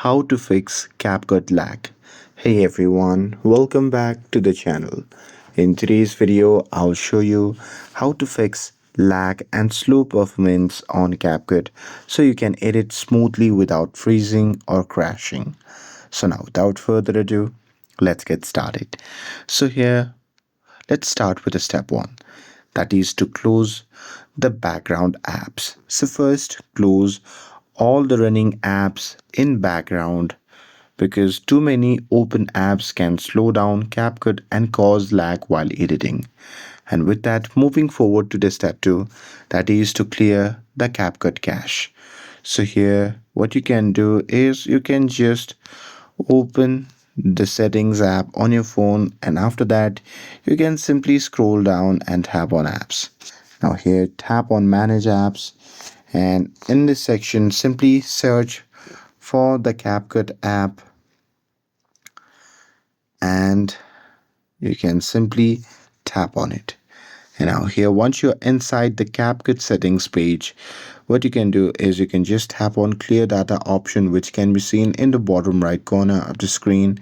How to fix CapCut lag. Hey everyone, welcome back to the channel. In today's video, I'll show you how to fix lag and slow performance on CapCut so you can edit smoothly without freezing or crashing. So now without further ado, let's get started. So here, let's start with the step 1, that is to close the background apps. So first close all the running apps in background because too many open apps can slow down CapCut and cause lag while editing. And with that, moving forward to the step 2, that is to clear the CapCut cache. So here what you can do is you can just open the settings app on your phone, and after that you can simply scroll down and tap on apps. Now here tap on manage apps, and in this section simply search for the CapCut app, and you can simply tap on it. And now here, once you're inside the CapCut settings page, what you can do is you can just tap on clear data option, which can be seen in the bottom right corner of the screen.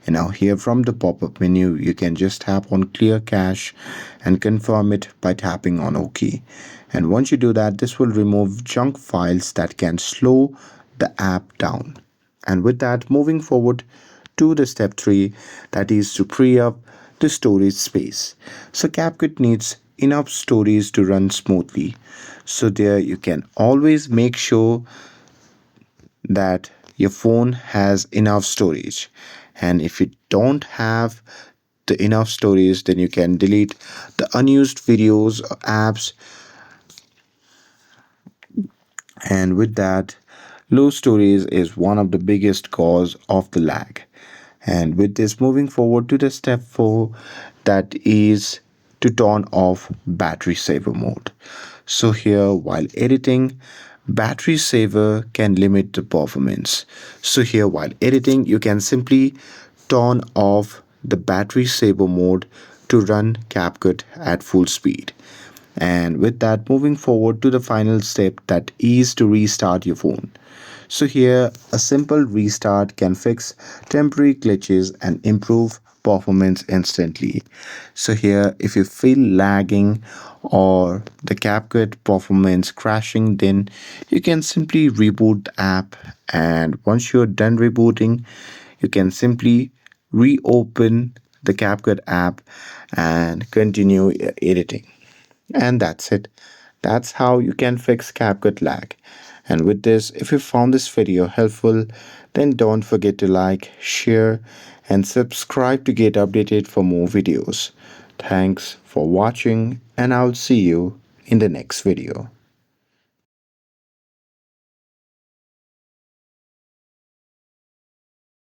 And now here from the pop-up menu, you can just tap on clear cache and confirm it by tapping on OK. And once you do that, this will remove junk files that can slow the app down. And with that, moving forward to the step 3, that is to free up the storage space. So CapCut needs enough storage to run smoothly. So there you can always make sure that your phone has enough storage. And if you don't have the enough storage, then you can delete the unused videos or apps. And with that, low storage is one of the biggest cause of the lag. And with this, moving forward to the step 4, that is to turn off battery saver mode. So here, while editing, battery saver can limit the performance. So here, while editing, you can simply turn off the battery saver mode to run CapCut at full speed. And with that, moving forward to the final step, that is to restart your phone. So here, a simple restart can fix temporary glitches and improve performance instantly. So here, if you feel lagging or the CapCut performance crashing, then you can simply reboot the app. And once you're done rebooting, you can simply reopen the CapCut app and continue editing. And that's it. That's how you can fix CapCut lag. And with this, if you found this video helpful, then don't forget to like, share, and subscribe to get updated for more videos. Thanks for watching, and I'll see you in the next video.